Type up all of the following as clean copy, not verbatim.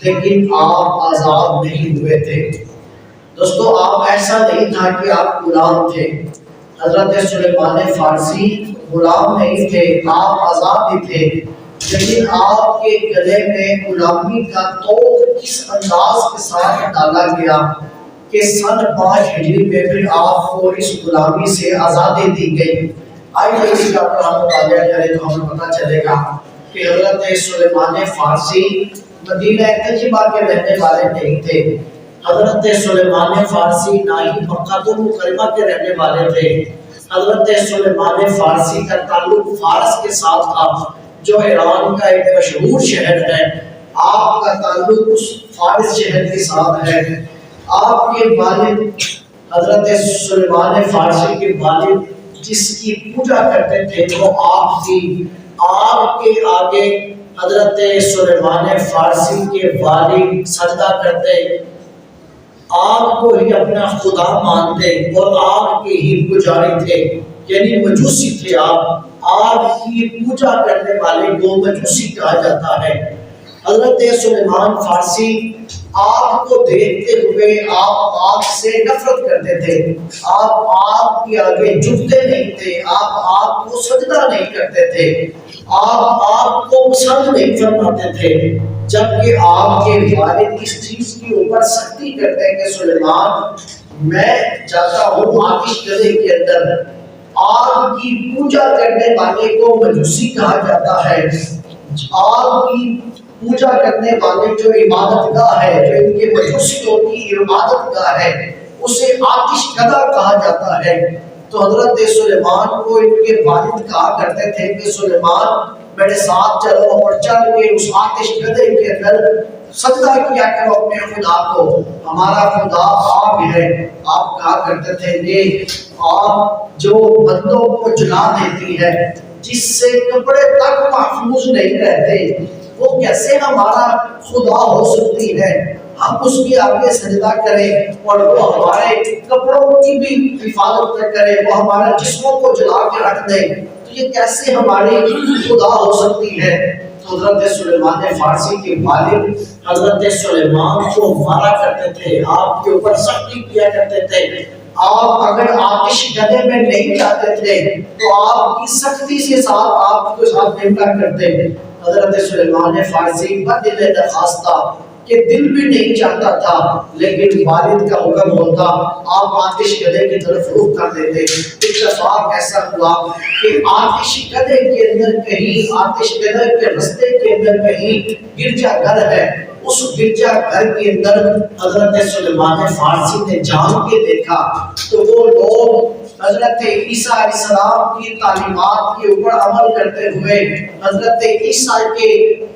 لیکن آپ آزاد نہیں ہوئے تھے۔ دوستو آپ ایسا نہیں تھا کہ آپ غلام تھے۔ حضرت سلیمان فارسی غلام نہیں تھے، آپ آزاد ہی تھے، لیکن آپ کے گلے میں غلامی کا توق اس انداز کے ساتھ ڈالا گیا کہ سن 5 ہجری میں پھر آپ کو اس غلامی سے آزادی دی گئی۔ آئیے اس کا ہم مطالعہ کریں تو ہمیں پتہ چلے گا کہ حضرت سلیمان فارسی مدینہ طیبہ کے رہنے والے نہیں تھے۔ حضرت سلیمان فارسی نہ ہی مکہ المکرمہ کے رہنے والے تھے۔ حضرت سلیمان فارسی کا تعلق فارس کے ساتھ تھا جو ایران کا ایک مشہور شہر ہے۔ آپ کا تعلق اس فارس شہر کے ساتھ ہے۔ آپ کے والد حضرت سلیمان فارسی کے والد جس کی پوجا کرتے تھے وہ آپ تھی۔ آپ کے آگے حضرت سلیمان فارسی کے والد سجدہ کرتے، آپ کو ہی اپنا خدا مانتے اور آپ کے ہی پجاری تھے، یعنی مجوسی تھے۔ آپ کی پوجا کرنے والے کو مجوسی کہا جاتا ہے۔ حضرت سلیمان فارسی آپ کو دیکھتے ہوئے آپ سے نفرت کرتے تھے۔ آپ کے آگے جھکتے نہیں تھے، آپ کو سجدہ نہیں کرتے تھے، آپ کو پسند نہیں فرماتے تھے، جبکہ آپ کے والد اس چیز کے اوپر سختی کرتے ہیں کہ سلیمان میں جاتا ہوں آتش گدے کے اندر۔ آگ کی پوجا کرنے والے کو مجوسی کہا جاتا ہے۔ آگ کی پوجا کرنے والے جو عبادت گاہ ہے، جو ان کے مجوسیوں کی عبادت گاہ ہے، اسے آتش گدا کہا جاتا ہے۔ تو حضرت سلیمان کو ان کے والد کہا کرتے تھے کہ سلیمان میرے ساتھ چلو اور چل کے اس آتش گدے کے اندر سجدہ کیا کرو اپنے خدا کو، ہمارا خدا آگ ہے۔ آپ کہا کرتے تھے یہ آگ جو بندوں کو جلا دیتی ہے، جس سے کپڑے تک محفوظ نہیں رہتے، وہ کیسے ہمارا خدا ہو سکتی ہے؟ ہم اس کے آگے سجدہ کریں اور وہ ہمارے کپڑوں کی بھی حفاظت نہ کرے، وہ ہمارے جسموں کو جلا کے رکھ دے، تو یہ کیسے ہماری خدا ہو سکتی ہے؟ تو حضرت سلیمان فارسی کے والد حضرت سلیمان کو مارا کرتے تھے، آپ کے اوپر سختی کیا کرتے تھے۔ آپ اگر آتش گدے میں نہیں جاتے تھے تو آپ کی سختی سے ساتھ آپ کے ساتھ نمٹا کرتے۔ حضرت سلیمان فارسی کا دل نخواستہ کہ دل بھی نہیں چاہتا تھا، لیکن والد کا حکم ہوتا آپ آتش گدے کی طرف رخ کر دیتے۔ اتفاق ایسا ہوا کہ آتش گدے کے اندر کہیں، آتش گدے کے رستے کے اندر کہیں گرجا گھر ہے، اس گرجا گھر کے اندر حضرت سلیمان فارسی نے جان کے دیکھا تو وہ لوگ حضرت عیسیٰ علیہ السلام کی تعلیمات کے اوپر عمل کرتے ہوئے حضرت عیسیٰ کے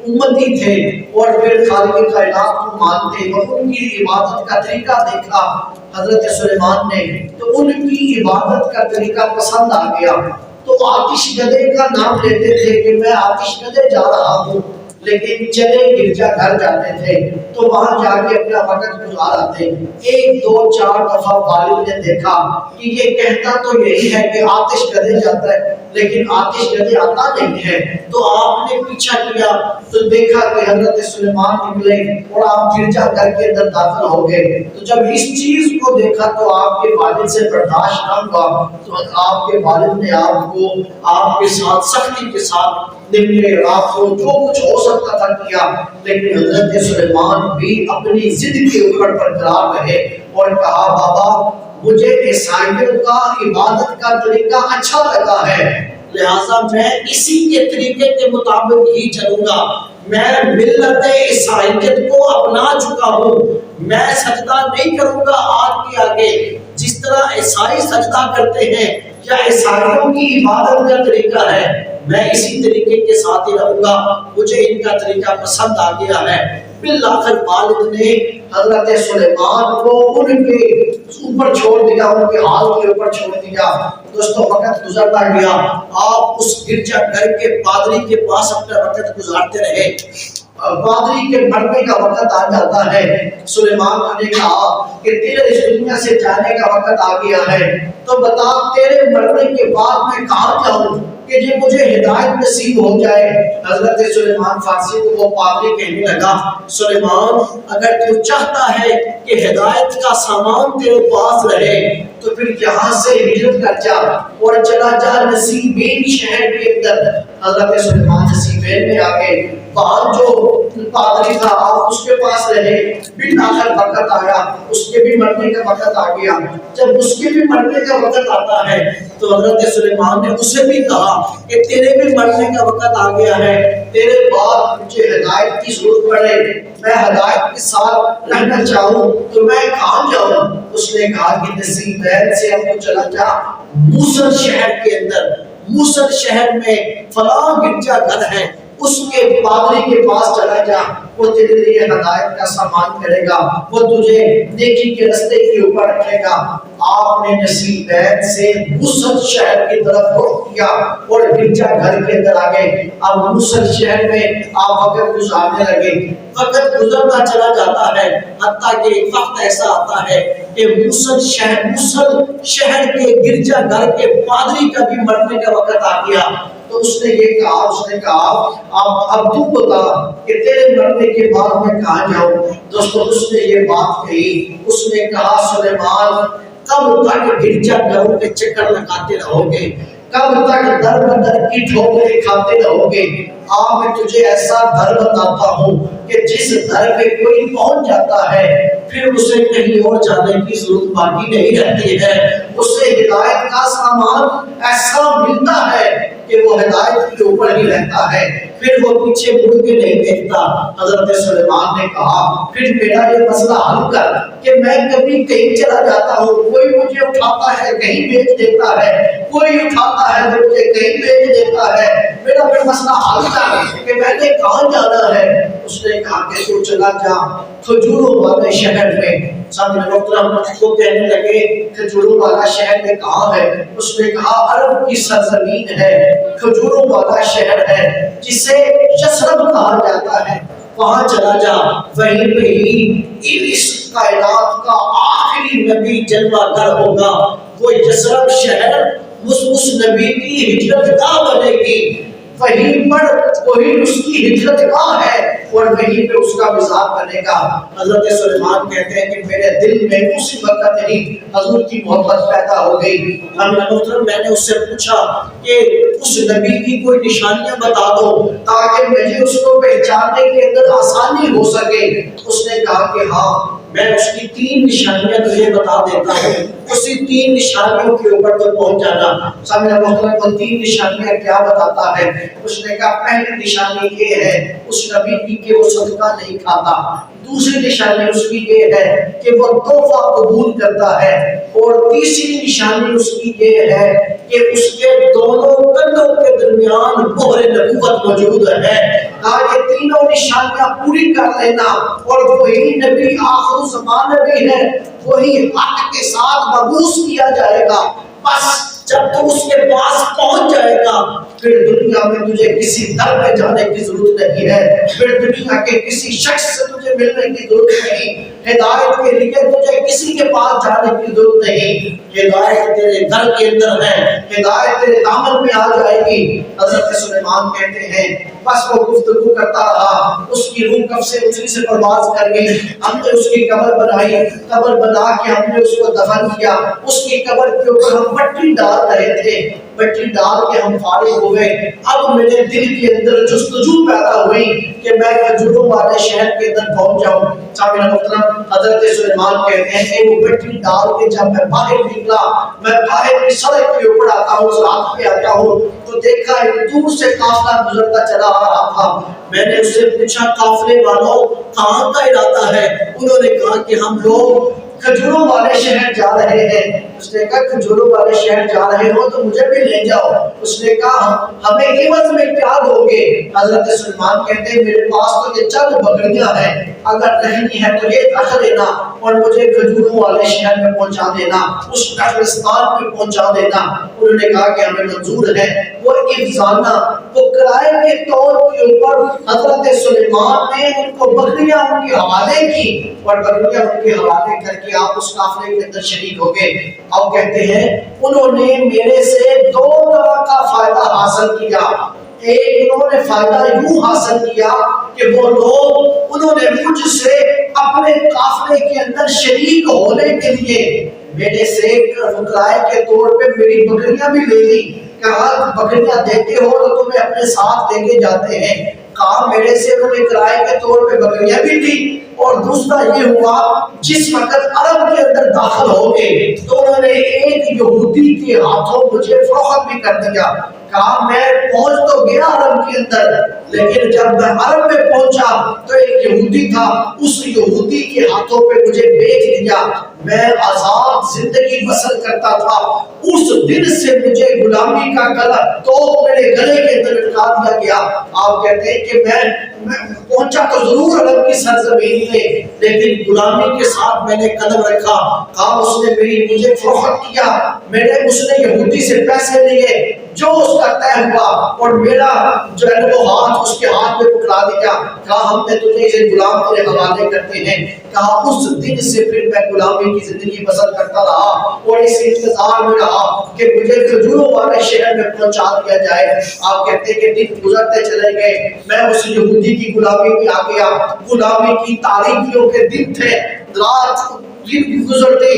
امتی تھے اور پھر خالق کائنات کو مانتے، اور ان کی عبادت کا طریقہ دیکھا حضرت سلیمان نے تو ان کی عبادت کا طریقہ پسند آ گیا، تو آتش گدے کا نام لیتے تھے کہ میں آتش گدے جا رہا ہوں، لیکن چلے گرجا گھر جاتے تھے تو وہاں جا کے اپنا وقت گزار آتے۔ 1 2 4 دفعہ والد نے دیکھا کہ یہ کہتا تو یہی ہے کہ آتش گدے جاتا ہے لیکن آتش گدے آتا نہیں ہے، تو آپ نے پیچھا کیا تو دیکھا کہ حضرت سلیمان نکلے اور آپ گرجا گھر کے اندر داخل ہو گئے۔ تو جب اس چیز کو دیکھا تو آپ کے والد سے برداشت نہ ہوا، تو آپ کے والد نے آپ کو آپ کے ساتھ سختی کے ساتھ نکلے، آپ کو جو کچھ ہو سکتا تھا کیا، لیکن حضرت سلیمان بھی اپنی ضد کے اوپر برقرار رہے اور کہا بابا مجھے عیسائیوں کا عبادت کا طریقہ اچھا لگا ہے، لہٰذا میں اسی کے طریقے کے مطابق ہی چلوں گا، میں ملت عیسائیت کو اپنا چکا ہوں، میں سجدہ نہیں کروں گا آگ کے آگے جس طرح عیسائی سجدہ کرتے ہیں یا عیسائیوں کی عبادت کا طریقہ ہے، میں اسی طریقے کے ساتھ ہی رہوں گا، مجھے ان کا طریقہ پسند آ گیا ہے۔ بالآخر والد نے حضرت سلیمان کو ان کے اوپر چھوڑ دیا، ان کے حال کے اوپر چھوڑ دیا۔ دوستو وقت گزرتا گیا، آپ اس گرجا گھر کے پادری کے پاس اپنا وقت گزارتے رہے، پادری کے مرنے کا وقت آ جاتا ہے، سلیمان نے کہا کہ تیرے اس دنیا سے جانے کا وقت آ گیا ہے، تو بتا تیرے مرنے کے بعد میں کہاں جاؤں، کہ جب مجھے ہدایت نصیب ہو جائے۔ حضرت سلیمان فارسی کو وہ پادری کہنے لگا سلیمان اگر تو چاہتا ہے کہ ہدایت کا سامان تیرے پاس رہے تو پھر یہاں سے ہجرت کر جا اور چلا جا نصیبین شہر کے اندر۔ حضرت سلیمان نصیبین میں آگے بعد جو پادری تھا آپ اس کے پاس رہے، پھر آخر وقت آیا اس کے بھی مرنے کا وقت آ گیا۔ جب اس کے بھی مرنے کا وقت آتا ہے تو حضرت سلیمان نے اسے بھی کہا کہ تیرے بھی مرنے کا وقت آ گیا ہے، تیرے بعد مجھے ہدایت کی ضرورت پڑے، میں ہدایت کے ساتھ رہنا چاہوں تو میں کہاں جاؤں؟ اس نے کہا کہ نصیبین سے اب تو چلا جا موصل شہر کے اندر، موصل شہر میں فلاں گرجا گھر ہے، اس کے پادری کے پاس چلا جا، وہ تیرے لیے ہدایت کا سامان کرے گا، وہ تجھے نیکی کے رستے کے اوپر رکھے گا۔ آپ نے نصیبین سے موصل شہر کی طرف رخ کیا اور گرجا گھر کے اندر آ گئے۔ اب موصل شہر میں آپ وقت گزارنے لگے، وقت گزرتا چلا جاتا ہے حتیٰ کہ ایک وقت ایسا آتا ہے کہ موصل شہر کے گرجا گھر کے پادری کا بھی مرنے کا وقت آ گیا۔ تو اس نے یہ کہا، اس نے کہا اب تو بتا کہ تیرے مرنے کے بعد میں کہاں جاؤں؟ دوستو اس نے یہ بات کہی، اس نے کہا سلیمان کب تک گرجا گھروں کے چکر لگاتے رہو گے، کب تک در بدر کی ٹھوکریں کھاتے رہو گے؟ میں تجھے ایسا در بتاتا ہوں کہ جس در پہ کوئی پہنچ جاتا ہے پھر اسے کہیں اور جانے کی ضرورت باقی نہیں رہتی ہے، اسے ہدایت کا سامان ایسا ملتا ہے کہ وہ ہدایت کے اوپر ہی رہتا ہے، پھر وہ پیچھے مڑ کے نہیں دیکھتا۔ حضرت سلیمان نے کہا پھر میرا یہ مسئلہ حل کر کہ میں کبھی کہیں چلا جاتا ہوں، کوئی مجھے اٹھاتا ہے کہیں بیچ دیتا ہے، کوئی اٹھاتا ہے مجھے کہیں بیچ دیتا ہے، میرا پھر مسئلہ حل کر کہ میں نے کہاں جانا ہے۔ اس نے کہا کہ تو چلا جا کھجوروں والے شہر میں۔ سامنے محترم کو کہنے لگے کھجوروں والا شہر میں کہاں ہے؟ اس نے کہا عرب کی سرزمین ہے، کھجوروں والا شہر ہے جسے یثرب کہا جاتا ہے، وہاں چلا جا، وہیں پہ ہی اس کائنات کا آخری نبی جلوہ گر ہوگا، وہ یثرب شہر اس نبی کی ہجرت گاہ بنے گی، وہیں پر وہی اس کی ہجرت گاہ ہے اور وہیں پہ اس کا مزار بنے گا۔ حضرت سلیمان کہتے ہیں کہ میرے دل میں اسی وقت ہی حضور کی محبت پیدا ہو گئی۔ میں نے اس سے پوچھا کہ اس نبی کی کوئی نشانیاں بتا دو تاکہ مجھے اس کو پہچاننے کے اندر آسانی ہو سکے۔ اس نے کہا کہ ہاں میں اس کی 3 نشانیاں تجھے بتا دیتا ہوں، اسی 3 نشانیوں کے اوپر تو پہنچ جانا۔ سامنے محترم کو 3 نشانیاں کیا بتاتا ہے؟ اس نے کہا پہلی نشانی یہ ہے اس نبی کی کہ وہ صدقہ نہیں کھاتا، دوسری نشانی اس کی یہ ہے کہ وہ تحفہ قبول کرتا ہے، اور تیسری نشانی اس کی یہ ہے کہ اس کے دونوں کندھوں کے درمیان مہر نبوت موجود ہے۔ یہ تینوں نشانیاں پوری کر لینا اور وہی نبی آخر زمان نبی ہے، وہی حق کے ساتھ مبعوث کیا جائے گا۔ بس جب تو اس کے پاس پہنچ جائے گا پھر دنیا میں تجھے کسی در پہ جانے کی ضرورت نہیں ہے، پھر دنیا کے کسی شخص سے تجھے ملنے کی ضرورت نہیں، ہدایت کے لیے تجھے کسی کے پاس جانے کی ضرورت نہیں، ہدایت تیرے گھر کے اندر ہے، ہدایت تیرے دامن میں آ جائے گی۔ حضرت سلیمان کہتے ہیں بس وہ گفتگو کرتا رہا، اس کی روح کب سے اچھلی سے پرواز کر گئی، ہم نے اس کی قبر بنائی، قبر بنا کے ہم نے اس کو دفن کیا، اس کی قبر کے اوپر ہم پٹی ڈال رہے تھے، پٹی ڈال کے ہم فارغ ہوئے، اب میرے دل کے اندر جستجو پیدا ہوئی کہ میں کھجوروں والے شہر کے اندر پہنچ جاؤں۔ سامعین محترم حضرت سلیمان کہتے ہیں کہ وہ پٹی ڈال کے جب میں باہر نکلا، میں باہر کی سڑک کے اوپر آتا ہوں، سڑک پہ آتا ہوں تو دیکھا ایک دور سے قافلہ گزرتا چلا آ رہا تھا۔ میں نے اس سے پوچھا قافلے والوں کہاں کا ارادہ ہے؟ انہوں نے کہا کہ ہم لوگ کھجوروں والے شہر جا رہے ہیں۔ اس نے کہا کھجوروں والے شہر جا رہے ہو تو مجھے بھی لے جاؤ۔ اس نے کہا ہمیں عوض میں کیا دو گے؟ حضرت سلیمان کہتے ہیں میرے پاس تو یہ چند بکریاں ہیں، اگر رہنی ہے تو یہ رکھ دینا اور مجھے کھجوروں والے شہر میں پہنچا دینا، اس قبرستان میں پہنچا دینا۔ انہوں نے کہا کہ ہمیں منظور ہے۔ وہ افسانہ وہ کرائے کے طور کے اوپر حضرت سلیمان نے ان کو بکریاں ان کے حوالے کی اور بکریاں ان کے حوالے کر کے آپ اس قافلے کے اندر شریک ہو گئے۔ اب کہتے ہیں انہوں نے میرے سے دو طرح کا فائدہ حاصل کیا. ایک انہوں نے فائدہ یوں حاصل کیا کہ وہ لوگ انہوں نے مجھ سے اپنے قافلے کے اندر شریک ہونے کے لیے میرے سے کرائے کے طور پہ میری بکریاں بھی لے لی. کہا بکریاں دیتے ہو تو تمہیں اپنے ساتھ لے کے جاتے ہیں. کہا میرے سے انہوں نے کرائے کے طور پہ بکریاں بھی لی. اور دوسرا یہ ہوا جس وقت عرب کے اندر داخل ہو گئے تو انہوں نے ایک یہودی کے ہاتھوں مجھے فروخت بھی کر دیا. کہا میں پہنچ تو گیا عرب کے اندر لیکن جب میں عرب میں پہنچا تو ایک یہودی تھا, اس یہودی کے ہاتھوں پہ مجھے بیچ دیا. میں آزاد زندگی بسر کرتا تھا. اس دن سے مجھے غلامی کا گلا تو میرے گلے کے اندر لٹکا دیا گیا. آپ کہتے ہیں کہ میں پہنچا تو ضرور عرب کی سرزمین میں لیکن غلامی کے ساتھ میں نے قدم رکھا. کہا اس نے مجھے فروخت کیا. اس نے یہودی سے پیسے لیے جو اس کا طے ہوا اور میرا جو ہے وہ ہاتھ اس کے ہاتھ میں پکڑا دیا. کہا ہم نے تجھے اسے غلام تیرے حوالے کرتے ہیں. کہا اس دن سے پھر میں غلامی کی زندگی بسر کرتا رہا اور اس انتظار میں رہا کہ مجھے کھجوروں والے شہر میں پہنچا دیا جائے. آپ کہتے ہیں کہ دن گزرتے چلے گئے, میں اس یہودی کی غلامی میں آ گیا. غلامی کی تاریکیوں کے دن تھے, دن گزرتے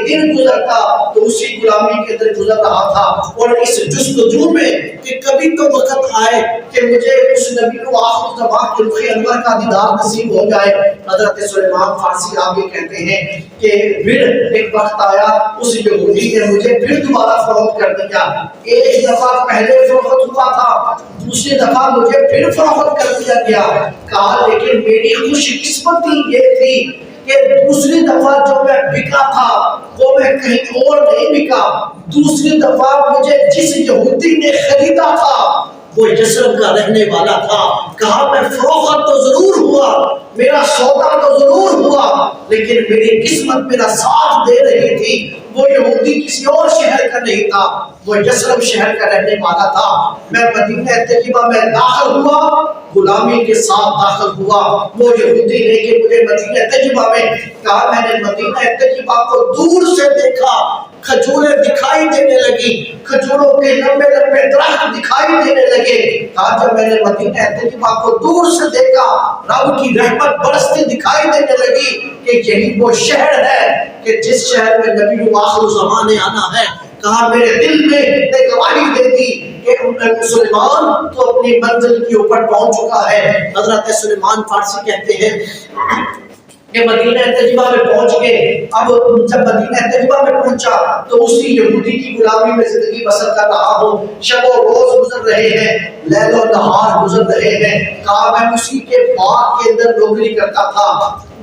دن گزرتا تو اسی غلامی کے اندر گزر رہا تھا. اور اس جستجو میں کہ کبھی تو وقت آئے کہ مجھے اس نبی آخر زمان کے رخ انور کا دیدار نصیب ہو جائے. حضرت سلیمان فارسی آگے کہتے ہیں کہ پھر ایک وقت آیا اس یہودی نے مجھے پھر دوبارہ فروخت کر دیا. ایک دفعہ پہلے فروخت ہوا تھا, دوسری دفعہ مجھے پھر فروخت کر دیا گیا. کہا لیکن میری خوش قسمتی یہ تھی کہ دوسری دفعہ جو میں بکا تھا وہ میں کہیں اور نہیں بکا. دوسری دفعہ مجھے جس یہودی نے خریدا تھا وہ یثرب کا رہنے والا تھا. کہا میں فروخت تو ضرور ہوا, میرا سودا تو ضرور ہوا, لیکن میری قسمت میرا ساتھ دے رہی تھی. وہ یہودی کسی اور شہر کا نہیں تھا, وہ یثرب شہر کا رہنے والا تھا. میں مدینہ طیبہ میں داخل ہوا, غلامی کے ساتھ داخل ہوا. وہ یہودی لے کے مجھے مدینہ طیبہ میں. کہا میں نے مدینہ طیبہ کو دور سے دیکھا, کھجوریں دکھائی دینے لگی, کھجوروں کے لمبے لمبے درخت دکھائی دینے لگے. کہا جب میں نے مدینہ طیبہ کو دور سے دیکھا رب کی رحمت برستی دکھائی دینے لگی کہ یہی وہ شہر ہے کہ جس شہر میں نبی آخر زمانے آنا ہے. کہا میرے دل میں ایک گواہی دیتی کہ سلیمان تو اپنی منزل کے اوپر پہنچ چکا ہے. حضرت سلیمان فارسی کہتے ہیں کہ مدینہ طیبہ میں پہنچ گئے. اب جب مدینہ طیبہ میں پہنچا تو اسی یہودی کی غلامی میں زندگی بسر کر رہا ہوں. شب و روز گزر رہے ہیں, لیل و نہار گزر رہے ہیں. کہا میں اسی کے باغ کے اندر نوکری کرتا تھا,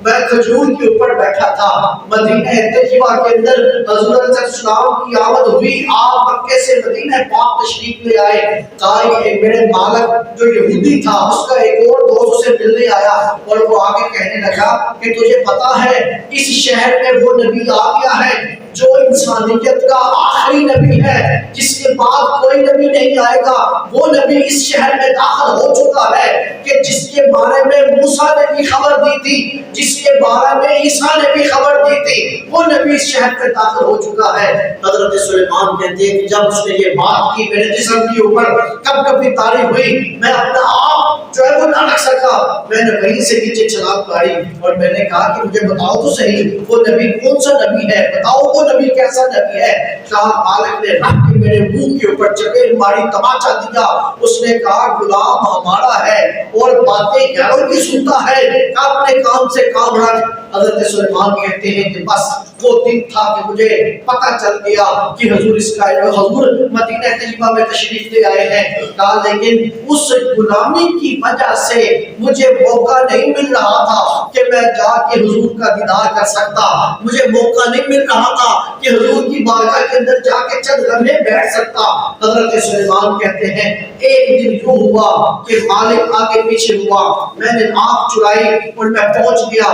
میں کھجور کے اوپر بیٹھا تھا. مدینہ طیبہ کے اندر حضور صلی اللہ علیہ وسلم کی آمد ہوئی, آپ مکے سے مدینہ پاک تشریف لے آئے. کہا میرے مالک جو یہودی تھا اس کا ایک اور دوست اسے ملنے آیا اور وہ آگے کہنے لگا کہ تجھے پتا ہے اس شہر میں وہ نبی آ گیا ہے جو انسانیت کا آخری نبی ہے, جس کے بعد کوئی نبی نہیں آئے گا. وہ نبی اس شہر میں داخل ہو چکا ہے کہ جس کے بارے میں موسیٰ نے بھی خبر دی تھی, جس کے بارے میں عیسیٰ نے بھی خبر دی تھی, وہ نبی اس شہر میں داخل ہو چکا ہے. حضرت سلیمان کہتے ہیں کہ جب اس نے یہ بات کی میرے جسم کے اوپر کب کبھی طاری ہوئی, میں اپنا آپ جو ہے وہ نہ رکھ سکا. میں نے وہیں سے نیچے چھلانگ ماری اور میں نے کہا کہ مجھے بتاؤ تو صحیح وہ نبی کون سا نبی ہے, بتاؤ وہ نبی کیسا نبی ہے. کہا مالک نے رکھ کے میرے منہ کے اوپر چپیڑ ماری, تماچا دیا. اس نے کہا غلام ہمارا ہے اور باتیں غیروں کی سنتا ہے, اپنے کام سے کام رکھ. حضرت سلیمان کہتے ہیں کہ بس وہ دن تھا کہ مجھے پتہ چل گیا کہ حضور مدینہ طیبہ میں تشریف لے آئے ہیں. کہا لیکن اس غلامی کی وجہ سے مجھے موقع نہیں مل رہا تھا کہ میں جا کے حضور کا دیدار کر سکتا, مجھے موقع نہیں مل رہا تھا کہ حضور کی بارگاہ کے اندر جا کے چند لمحے بیٹھ سکتا. حضرت سلیمان کہتے ہیں ایک دن یوں ہوا کہ مالک آگے پیچھے ہوا, میں نے آنکھ چرائی اور میں پہنچ گیا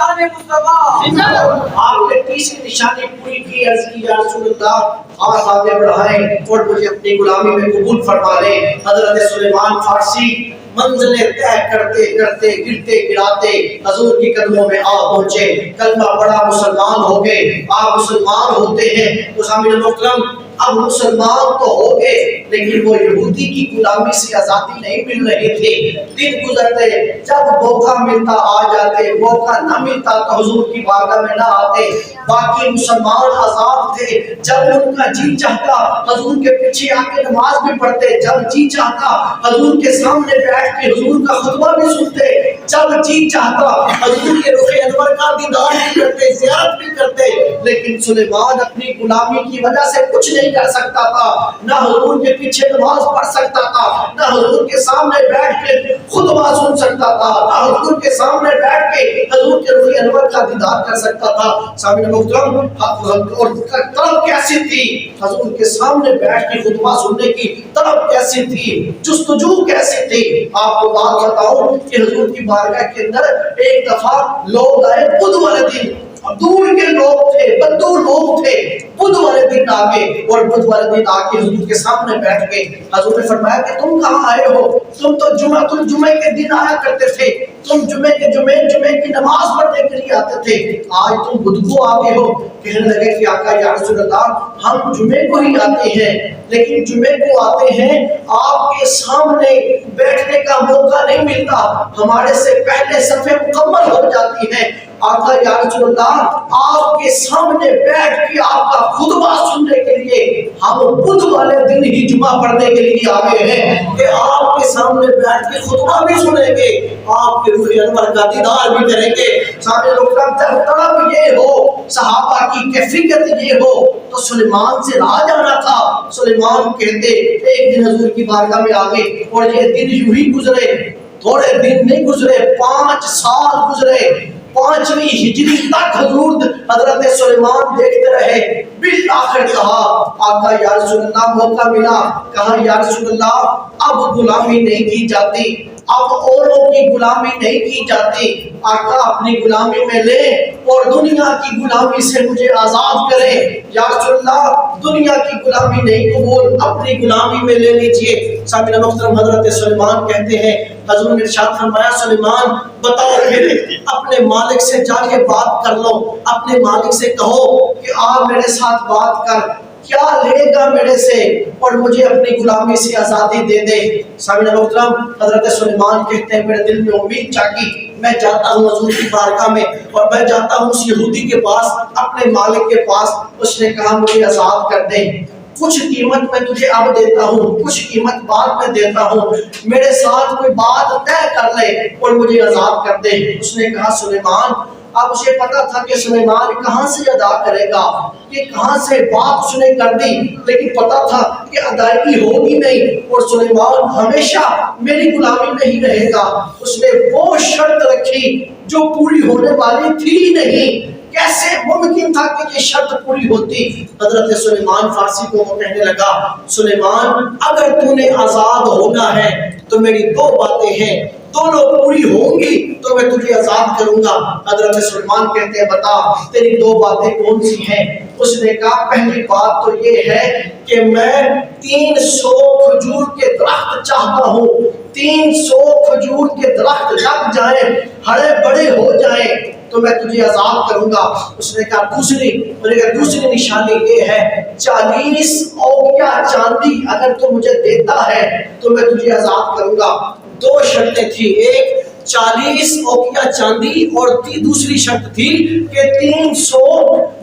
شان مصطفیٰ. آپ نے تیسری نشانی پوری کی، عرض کی یا رسول اللہ ہاتھ آگے بڑھائیں اور مجھے اپنی غلامی میں قبول فرما لیں. حضرت سلیمان فارسی منزلیں طے کرتے کرتے گرتے گراتے حضور کی قدموں میں آ پہنچے، کلمہ پڑھا، مسلمان ہو گئے. آپ مسلمان ہوتے ہیں تو سامعین محترم اب مسلمان تو ہو گئے لیکن وہ یہودی کی غلامی سے آزادی نہیں مل رہی تھی. دن گزرتے، جب موقع ملتا آ جاتے، موقع نہ ملتا تو حضور کی بارگاہ میں نہ آتے. باقی مسلمان آزاد تھے، جب ان کا جی چاہتا حضور کے پیچھے آ کے نماز بھی پڑھتے، جب جی چاہتا حضور کے سامنے بیٹھ کے حضور کا خطبہ بھی سنتے، جب جی چاہتا حضور کے رخ انور کا دیدار بھی کرتے، زیارت بھی کرتے. لیکن سلیمان اپنی غلامی کی وجہ سے کچھ نہیں کر سکتا تھا، نہ حضور کے پیچھے نماز پڑھ سکتا تھا، نہ حضور کے سامنے بیٹھ کے خطبہ سن سکتا تھا، نہ حضور کے سامنے بیٹھ کے حضور کے رخ انور کا دیدار کر سکتا تھا. سامعین محترم اور طلب کیسی تھی حضور کے سامنے بیٹھ کے خطبہ سننے کی، طلب کیسی تھی، جستجو کیسی تھی. آپ کو بات بتاؤں کہ حضور کی بارگاہ کے اندر ایک دفعہ لوگ آئے بدھ والے دن، دور کے لوگ تھے، بدو لوگ تھے، بدھ والے دن آگے اور بدھ والے دن آگے حضور کے سامنے بیٹھ گئے. حضور نے فرمایا کہ تم کہاں آئے ہو؟ تم تو جمعے کے دن آیا کرتے تھے، تم جمعے کی نماز پڑھنے کے لیے آتے تھے، آج تم بدھ کو آگے ہو. کہنے لگے کہ آقا یا رسول اللہ ہم جمعے کو ہی آتے ہیں لیکن جمعے کو آتے ہیں آپ کے سامنے بیٹھنے کا موقع نہیں ملتا، ہمارے سے پہلے صفیں مکمل ہو جاتی ہیں. آقا یا رسول اللہ آپ کے سامنے بیٹھ کے آپ کا خطبہ سننے کے لیے ہم بدھ والے دن ہی جمعہ پڑھنے کے لیے آگے ہیں کہ آپ کے سامنے بیٹھ کے خطبہ بھی سنیں گے، آپ کے روح انور کا دیدار بھی کریں گے. سامنے لوگ جب طلب یہ ہو، صحابہ کی کیفیت یہ ہو تو سلیمان سے رہا جانا تھا. سلیمان کہتے ایک دن حضور کی بارگاہ میں آگے اور یہ دن یوں ہی گزرے، تھوڑے دن نہیں گزرے، 5 سال گزرے. 5ویں ہجری تک حضور حضرت سلیمان دیکھتے رہے. بالآخر کہا آقا یا رسول اللہ موقع ملا، کہا یا رسول اللہ اب غلامی نہیں کی جاتی، اب اوروں کی غلامی نہیں کی جاتی، آقا اپنی غلامی میں لے اور دنیا کی غلامی سے مجھے آزاد کرے. یا رسول اللہ دنیا کی غلامی نہیں قبول، اپنی غلامی میں لے لیجئے. سامعین محترم حضرت سلیمان کہتے ہیں حضور نے ارشاد فرمایا سلیمان بتاؤ پھر اپنے مالک سے جا کے بات کر لو، اپنے مالک سے کہو کہ آپ میرے ساتھ بات کر، کیا لے گا میرے سے اور مجھے اپنی غلامی سے آزادی دے دے. سامعین محترم حضرت سلیمان کہتے ہیں میرے دل میں امید جاگی، میں جاتا ہوں حضور کی بارگاہ میں اور میں جاتا ہوں اس یہودی کے پاس، اپنے مالک کے پاس. اس نے کہا مجھے آزاد کر دے، کچھ قیمت میں تجھے اب دیتا ہوں، کچھ قیمت بعد میں دیتا ہوں، میرے ساتھ کوئی بات طے کر لے اور مجھے آزاد کر دے. اس نے کہا سلیمان، اب اسے پتا تھا کہ سلیمان کہاں سے ادا کرے گا، کہ کہاں سے بات اس نے کر دی، لیکن پتا تھا کہ ادائیگی ہوگی نہیں اور سلیمان ہمیشہ میری غلامی میں ہی رہے گا. اس نے وہ شرط رکھی جو پوری ہونے والی تھی نہیں. کیسے ممکن تھا کہ یہ شرط پوری ہوتی؟ حضرت سلیمان فارسی کو وہ کہنے لگا سلیمان اگر تو نے آزاد ہونا ہے تو میری 2 باتیں ہیں، دونوں پوری ہوں گی تو میں تجھے آزاد کروں گا. حضرت سلیمان کہتے ہیں بتا تیری 2 باتیں کون سی ہیں؟ اس نے کہا پہلی بات تو یہ ہے کہ میں 300 کھجور کے درخت چاہتا ہوں، 300 کھجور کے درخت لگ جائیں، ہرے بڑے ہو جائیں تو میں تجھے آزاد کروں گا. اس نے کہا دوسری نشانی یہ ہے 40 اوقیہ چاندی اگر تو مجھے دیتا ہے تو میں تجھے آزاد کروں گا. 2 شرطیں تھی، ایک 40 اوقیہ چاندی اور دوسری شرط تھی کہ 300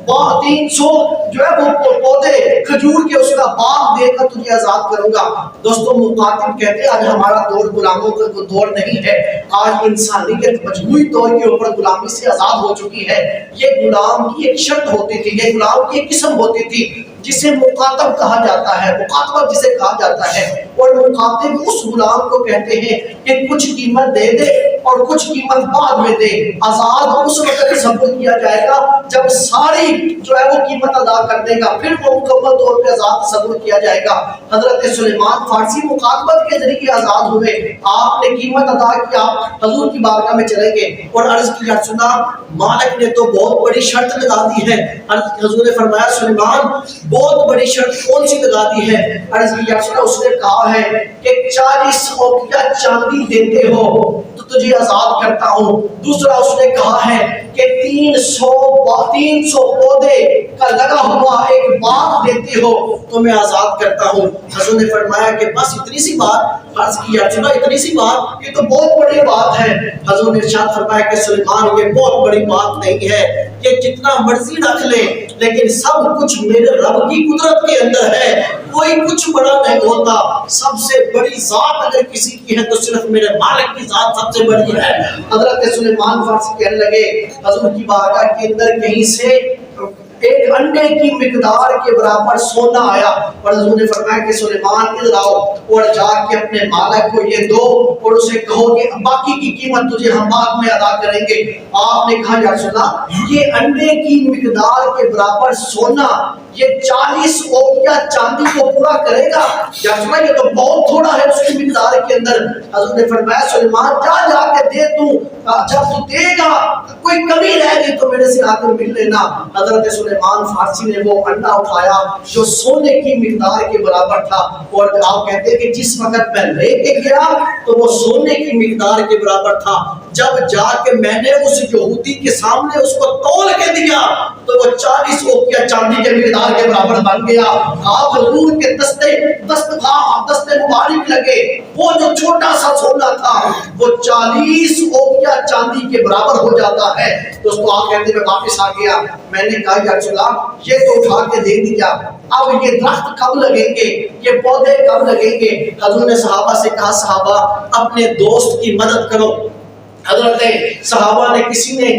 جو ہے وہ پودے کھجور کے اس کا باغ دے کر تجھے آزاد کروں گا. دوستوں مخاطب کہتے ہیں آج ہمارا دور غلاموں کا دور نہیں ہے، آج انسانیت مجموعی طور کے اوپر غلامی سے آزاد ہو چکی ہے. یہ غلام کی ایک شرط ہوتی تھی، یہ غلام کی ایک قسم ہوتی تھی جسے مخاطب کہا جاتا ہے، مخاطبہ جسے کہا جاتا ہے. اور مخاطب اس غلام کو کہتے ہیں کہ کچھ قیمت دے دے اور کچھ قیمت بعد میں دے. آزاد اس وقت تصور کیا جائے گا جب ساری جو ہے وہ قیمت ادا کر دے گا, پھر وہ مکمل طور پہ آزاد تصور کیا جائے گا. حضرت سلیمان فارسی مخاطبت کے ذریعے آزاد ہوئے. آپ نے قیمت ادا کی, آپ حضور کی بارگاہ میں چلیں گے اور عرض کی یا سنا مالک نے تو بہت بڑی شرط لگا دی ہے. حضور نے فرمایا سلیمان بہت بڑی شرط کون سی لگا دی ہے؟ عرض کی یا سنا اس نے کہا ہے کہ 40 اوقیہ چاندی دیتے ہو تو تجھے آزاد کرتا ہوں. دوسرا اس نے کہا ہے کہ 300 پودے کا لگا ہوا ایک باغ دیتے ہو تو میں آزاد کرتا ہوں. حضور نے فرمایا کہ بس اتنی سی بات. عرض کیا چنا اتنی سی بات, یہ تو بہت بڑی بات ہے. حضور نے ارشاد فرمایا کہ سلیمان یہ بہت بڑی بات نہیں ہے, یہ جتنا مرضی رکھ لے لیکن سب کچھ میرے رب کی قدرت کے اندر ہے. کوئی کچھ بڑا نہیں ہوتا. سب سے بڑی ذات اگر کسی کی ہے تو صرف میرے مالک کی ذات سب سے بڑی ہے. حضرت سلیمان فارسی کہنے لگے حضور کی بارگاہ کے اندر کہیں سے ایک انڈے کی مقدار کے برابر سونا آیا اور حضور نے فرمایا کہ سلیمان ادھر آؤ اور جا کے اپنے مالک کو یہ دو اور اسے کہو کہ باقی کی قیمت تجھے ہم بعد میں ادا کریں گے. آپ نے کہا یا رسول اللہ یہ انڈے کی مقدار کے برابر سونا یہ 40 اوقیہ چاندی کو پورا کرے گا؟ یا رسول اللہ یہ تو بہت تھوڑا ہے اس کی مقدار کے اندر. حضور نے فرمایا سلیمان جا کے دے تو جب تو دے گا کوئی کمی رہ گئی تو میرے سے آ کر مل لینا. حضرت سلیمان فارسی نے وہ انڈا اٹھایا جو سونے کی مقدار کے برابر تھا اور آپ کہتے ہیں کہ جس وقت میں لے کے گیا تو وہ سونے کی مقدار کے برابر تھا. جب جا کے میں نے اس یہودی کے سامنے اس کو تول کے دیا تو وہ 40 اوقیہ چاندی کے مقدار کے برابر بن گیا. آپ حضور کے دستے مبارک لگے, وہ جو چھوٹا سا سونا تھا وہ 40 اوقیہ چاندی کے برابر ہو جاتا ہے. دوستو آپ کہتے ہیں میں واپس آ گیا, میں نے کہا یا رسول اللہ یہ تو اٹھا کے دے دیا, اب یہ درخت کب لگیں گے, یہ پودے کب لگیں گے؟ حضور نے صحابہ سے کہا صحابہ اپنے دوست کی مدد کرو. حضرت صحابہ نے کسی نے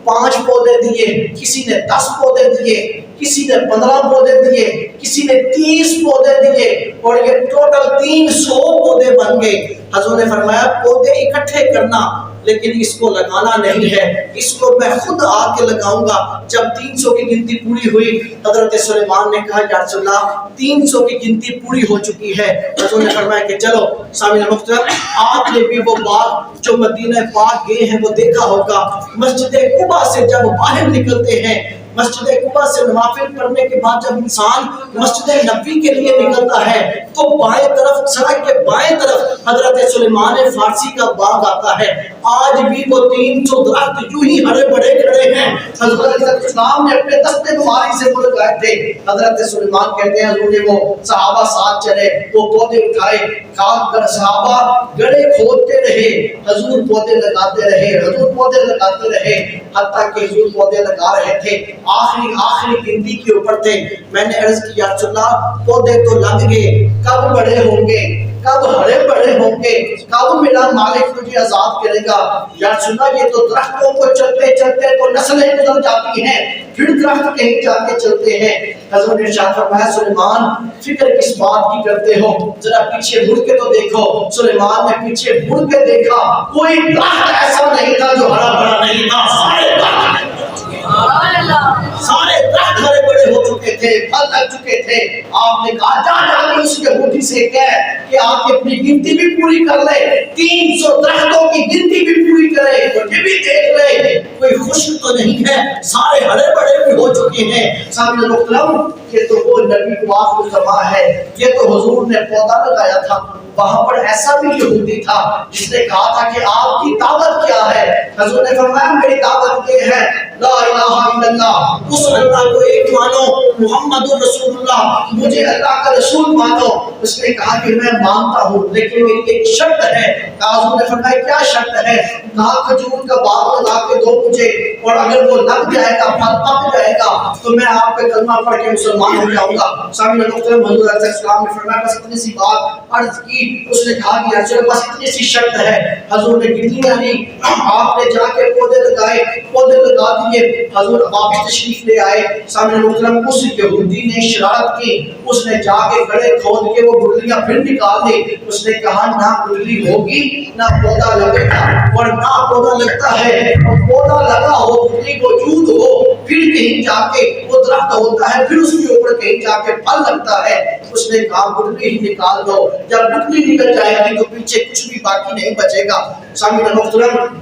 5 پودے دیے, کسی نے 10 پودے دیے, کسی نے 15 پودے دیے, کسی نے 30 پودے دیے اور یہ ٹوٹل 300 پودے بن گئے. حضور نے فرمایا پودے اکٹھے کرنا لیکن اس کو لگانا نہیں ہے, اس کو میں خود آ کے لگاؤں گا. جب 300 کی گنتی پوری ہوئی حضرت سلیمان نے کہا یا رسول اللہ 300 کی گنتی پوری ہو چکی ہے. حضور نے فرمایا کہ چلو سامعین محترم آپ نے بھی وہ باغ جو مدینہ پاک گئے ہیں وہ دیکھا ہوگا. مسجد قباء سے جب باہر نکلتے ہیں, مسجد قباء سے نوافل پڑھنے کے بعد جب انسان مسجد نبوی کے لیے نکلتا ہے تو بائیں طرف سڑک کے بائیں طرف حضرت سلیمان فارسی کا باغ آتا ہے. آج بھی وہ 300 درخت یوں ہی ہرے بڑے کھڑے ہیں. حضرت اسلام نے اپنے دستے مبارک سے وہ لگائے تھے. حضرت سلیمان کہتے ہیں حضور نے وہ صحابہ ساتھ چلے, وہ پودے اٹھائے, صحابہ گڑے کھودتے رہے, حضور پودے لگاتے رہے, حضور پودے لگاتے رہے حتیٰ کہ حضور پودے لگا رہے تھے آخری گنتی کے اوپر تھے. میں نے عرض کی یا رسول اللہ پودے تو لگ گئے, کب بڑے ہوں گے, کب ہرے بڑے ہوں گے, کب میرا مالک مجھے آزاد کرے گا؟ یا رسول اللہ یہ تو درختوں کو چلتے چلتے تو نسلیں گزر جاتی ہیں, پھر درخت کہیں جا کے چلتے ہیں. حضور نے ارشاد فرمایا سلیمان فکر کس بات کی کرتے ہو, ذرا پیچھے مڑ کے تو دیکھو. سلیمان نے پیچھے مڑ کے دیکھا, کوئی درخت ایسا نہیں تھا جو ہرا بھرا نہیں تھا. سارے درخت ہرے بڑے ہو چکے تھے, پھل لگ چکے تھے. آپ نے کہا جا کے اس یہودی سے کہہ کہ آپ اپنی گنتی بھی پوری کر لے, 300 درختوں کی گنتی بھی پوری کرے, یہ بھی دیکھ لے کوئی خشک تو نہیں ہے, سارے ہرے بڑے بھی ہو چکے ہیں. سامنے محترم یہ تو وہ نبی پاک الزما ہے, یہ تو حضور نے پودا لگایا تھا. وہاں پر ایسا بھی یہودی تھا جس نے کہا تھا کہ آپ کی دعوت کیا ہے؟ حضور نے فرمایا میری دعوت یہ ہے لا الہ الا اللہ, اس اللہ کو ایک مانو, محمد رسول اللہ, مجھے اللہ کا رسول مانو. اس نے کہا کہ میں مانتا ہوں لیکن میری ایک شرط ہے. حضور نے فرمایا کیا شرط ہے؟ کہا کھجور کا باغ لگا کے دو مجھے, اور اگر وہ لگ جائے گا پھل پک جائے گا تو میں آپ پہ کلمہ پڑھ کے مسلمان ہو جاؤں گا. سامنے محترم حضور علیہ السلام نے فرمایا بس اتنی سی بات عرض کی. اس نے کہا کہ رسول بس اتنی سی شرط ہے. حضور نے کتنی علی آپ نے جا کے پودے لگائے, پودے لگا دیے, حضور واپس تشریف لے آئے. سامنے محترم اس یہودی نے شرارت کی, اس نے جا کے گڑھے کھود کے وہ وہ گٹلیاں پھر نکال لی. اس نے کہا نہ گٹلی ہوگی نہ پودا لگے گا، اور نہ پودا لگتا ہے اور پودا لگا ہو، گٹلی موجود ہو، پھر کہیں جا کے وہ درخت ہوتا ہے، پھر اس کے اوپر کہیں جا کے پھل لگتا ہے. اس نے کہا گٹلی ہی نکال دو، جب گٹلی نکل جائے گی تو پیچھے کچھ بھی باقی نہیں بچے گا. سامعین محترم،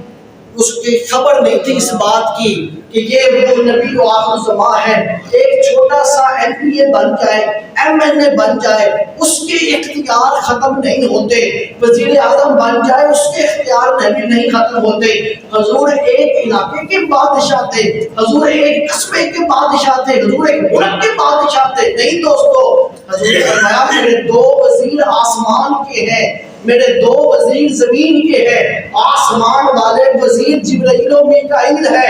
اس کی خبر نہیں تھی اس بات کی کہ یہ وہ نبی و آخر الزمان ہے. ایک چھوٹا سا MBA بن جائے، MNA بن جائے، اس کے اختیار ختم نہیں ہوتے. وزیر اعظم بن جائے، اس کے اختیار نہیں ختم ہوتے. حضور ایک علاقے کے بادشاہ تھے، حضور ایک قصبے کے بادشاہ تھے، حضور ایک ملک کے بادشاہ تھے. نہیں دوستو، حضور نے فرمایا میرے 2 وزیر آسمان کے ہیں، میرے 2 وزیر زمین کے ہیں. آسمان والے وزیر جبرائیل و میکائیل ہے،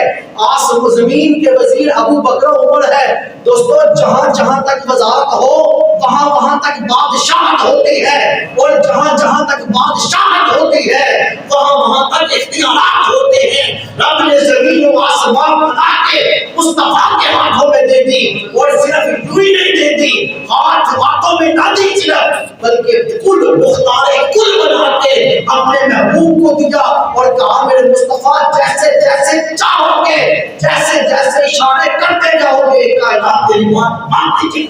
زمین کے وزیر ابو بکر و عمر ہے. دوستو جہاں جہاں تک وزارت ہو وہاں وہاں تک بادشاہت ہوتی ہے، اور جہاں جہاں تک بادشاہت ہوتی ہے وہاں وہاں تک اختیارات ہوتے ہیں. رب نے زمین و آسمان بنا کے مصطفیٰ کے ہاتھوں میں دے دی، اور صرف یوں ہی نہیں دے دی، ہاتھوں میں نہ دی صرف، بلکہ کل مختار کل بنا کے اپنے محبوب کو دیا اور کہا میرے مصطفیٰ جیسے جیسے چاہو گے، جیسے جیسے اشارے کرتے جاؤ گے، کائنات تیری بات مانتی چلی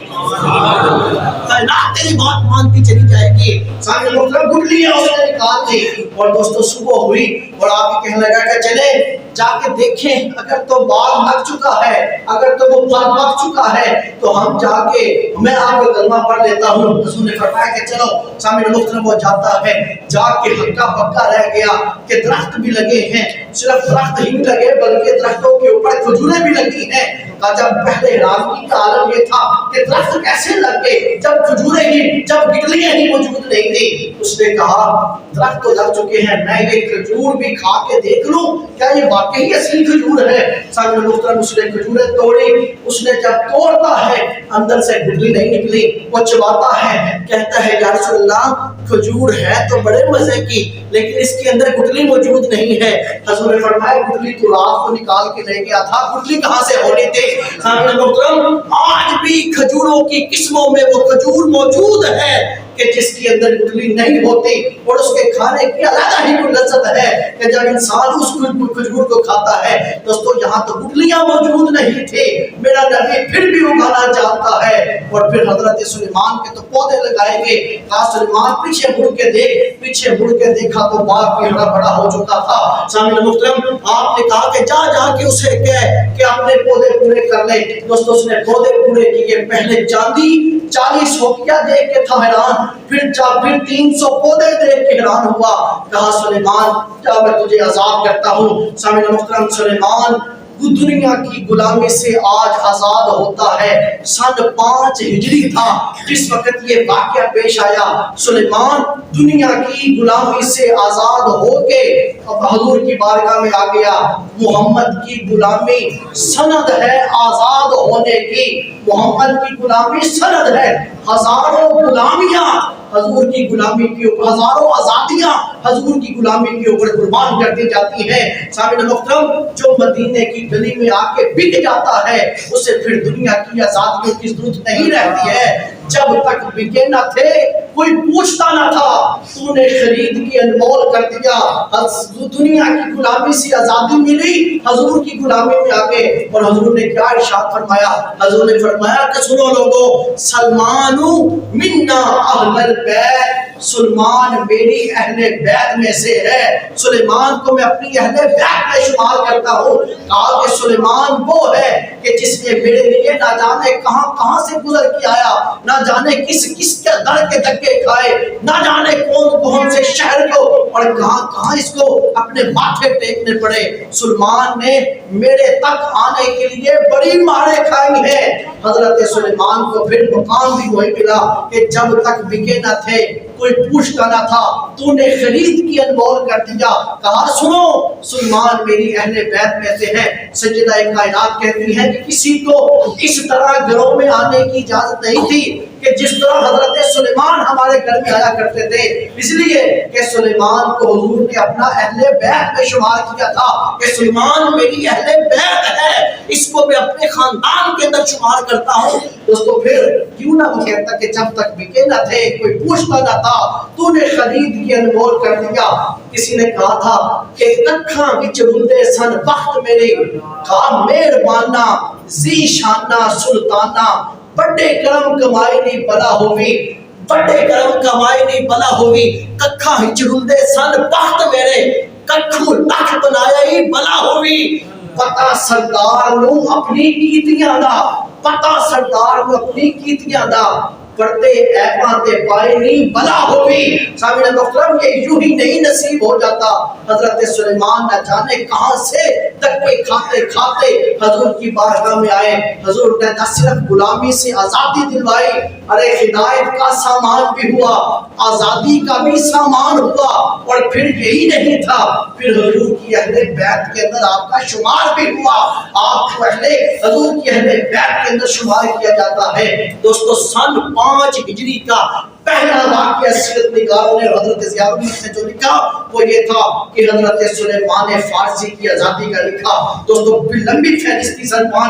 کائنات تیری بات مانتی چلی جائے گی. سامنے مطلب گٹلیاں اس نے نکال دی. اور دوستو صبح ہوئی اور آپ کہنے لگا کہ چلے جا کے دیکھیں اگر تو باغ لگ چکا ہے، اگر تو وہ پھل پک چکا ہے تو ہم جا کے میں آپ کو کلمہ پڑھ لیتا ہوں. حضور نے فرمایا کہ چلو. سامنے محترم وہ جاتا ہے، جا کے ہکا پکا رہ گیا کہ درخت بھی لگے ہیں. صرف درخت ہی نہیں لگے بلکہ درختوں کے اوپر کھجوریں بھی لگی ہیں. جب پہلے حیرانی کا عالم یہ تھا کہ درخت کیسے لگ گئے جب کھجوریں ہی، جب گٹلیاں ہی موجود نہیں تھی. اس نے کہا درخت تو لگ چکے ہیں، میں یہ کھجور بھی کھا کے دیکھ لوں کیا یہ واقعی اصلی کھجور ہے. سامنے محترم اس نے کھجوریں توڑی. اس نے جب توڑتا ہے اندر سے گٹلی نہیں نکلی. وہ چباتا ہے، کہتا ہے یا رسول اللہ کھجور ہے تو بڑے مزے کی لیکن اس کے اندر گٹلی موجود نہیں ہے. حضور نے فرمایا گٹلی تو رات کو نکال کے لے گیا تھا، گٹلی کہاں سے ہونی تھی. سامنے محترم آج بھی کھجوروں کی قسموں میں وہ کھجور موجود ہے کہ جس کے اندر گٹلی نہیں ہوتی، اور اس کے کھانے کی علیحدہ ہی کوئی لذت ہے کہ جب انسان اس کھجور کو کھاتا ہے. دوستو یہاں تو گٹلیاں موجود نہیں تھی، میرا نبی پھر بھی اگانا چاہتا ہے. اور پھر حضرت سلیمان کے تو پودے لگائے گے. کہا سلیمان پیچھے مڑ کے دیکھ، پیچھے مڑ کے دیکھا تو باغ بھی ہرا بڑا ہو چکا تھا. سامنے محترم آپ نے کہا کہ جا جا کے اسے کہہ کہ اپنے پودے پورے کر لے. دوستو اس نے پودے پورے کیے. پہلے چاندی 40 ہوکیا دیکھ کے تھا حیران، پھر 300 پودے دیکھ کے حیران ہوا. کہا سلیمان کیا میں تجھے عذاب کرتا ہوں. سامنے محترم سلیمان دنیا کی غلامی سے آج آزاد ہوتا ہے. سن 5 ہجری تھا جس وقت یہ واقعہ پیش آیا. سلیمان دنیا کی غلامی سے آزاد ہو کے اب حضور کی بارگاہ میں آ گیا. محمد کی غلامی سند ہے آزاد ہونے کی، محمد کی غلامی سند ہے. ہزاروں غلامیاں حضور کی غلامی کے اوپر، ہزاروں آزادیاں حضور کی غلامی کے اوپر قربان کر دی جاتی ہیں. سامعین محترم جو مدینے کی گلی میں آ کے بک جاتا ہے اسے پھر دنیا کی آزادیوں کی ضرورت نہیں رہتی ہے. جب تک بکے نہ تھے کوئی پوچھتا نہ تھا، تو نے خرید کے انمول کر دیا. دنیا کی غلامی سے آزادی ملی، حضور کی غلامی میں آ گئے. اور حضور نے کیا ارشاد فرمایا؟ حضور نے فرمایا کہ سنو لوگو، سلمان منا اہل البیت، سلمان میری اہل بیت میں سے ہے. سلیمان کو میں اپنی اہل بیت میں شمار کرتا ہوں. کہا کہ سلیمان وہ ہے کہ جس نے میرے لیے نہ جانے کہاں کہاں سے گزر کے آیا، نہ جانے کس کس کے در کے دھکے کھائے، نہ جانے کون سے شہر کو اور کہاں کہاں اس کو اپنے ماتھے ٹیکنے پڑے. سلیمان نے میرے تک آنے کے لیے بڑی مارے کھائی ہیں. حضرت سلیمان کو پھر مقام بھی وہی ملا کہ جب تک بکے نہ تھے کوئی پوچھتا نہ تھا، تو نے خرید کی انمول کر دیا. کہا سنو سلیمان میری اہل بیت میں سے ہے. سیدہ کائنات کہتی ہے کہ کسی کو اس طرح گھروں میں آنے کی اجازت نہیں تھی. کہ جس طرح حضرت سلیمان ہمارے گھر میں آیا کرتے تھے، اس لیے کہ سلیمان کو حضور نے اپنا اہل بیت میں شمار کیا تھا کہ سلیمان میری اہل بیت ہے، اس کو میں اپنے خاندان کے اندر شمار کرتا ہوں۔ دوستو پھر کیوں نہ وہ کہتا کہ جب تک بکے نہ تھے کوئی پوچھتا نہ تھا، تو نے خرید کے انمول کر دیا۔ کسی نے کہا تھا کہ ککھاں وچ رلدے سن وقت میرے، کہا مہربانہ ذی شانہ سلطانہ، بڑے کرم کمائی نہیں بلا ہوئی، بڑے کرم کمائی نہیں بلا ہوئی، ککھاں وچ رلدے سن وقت میرے، ککھوں لکھ بنایا ہی بلا ہوئی۔ پتا سردار نو اپنی کیتیاں دا، پتا سردار نو اپنی کیتیاں دا، پردے ایباں تے پائے نہیں بلا ہوئی۔ سامعین محترم، یہ یوں ہی نہیں نصیب ہو جاتا۔ حضرت سلیمان نہ جانے کہاں سے تک کھاتے کھاتے حضور کی بارگاہ میں آئے۔ حضور نے نہ صرف غلامی سے آزادی دلوائی، ارے ہدایت کا سامان بھی ہوا، آزادی کا بھی سامان ہوا، اور پھر یہی نہیں تھا، پھر حضور کی اہل بیت کے اندر آپ کا شمار بھی ہوا، آپ کو حضور کی اہل بیت کے اندر شمار کیا جاتا ہے۔ دوستو سن 5 ہجری کا پہلا واقعہ سیرت نگاروں نے حضرت ضیاء الحق نے جو لکھا وہ یہ تھا کہ حضرت سلیمان فارسی کی آزادی کا لکھا۔ دوستو لمبی فہرست سن 5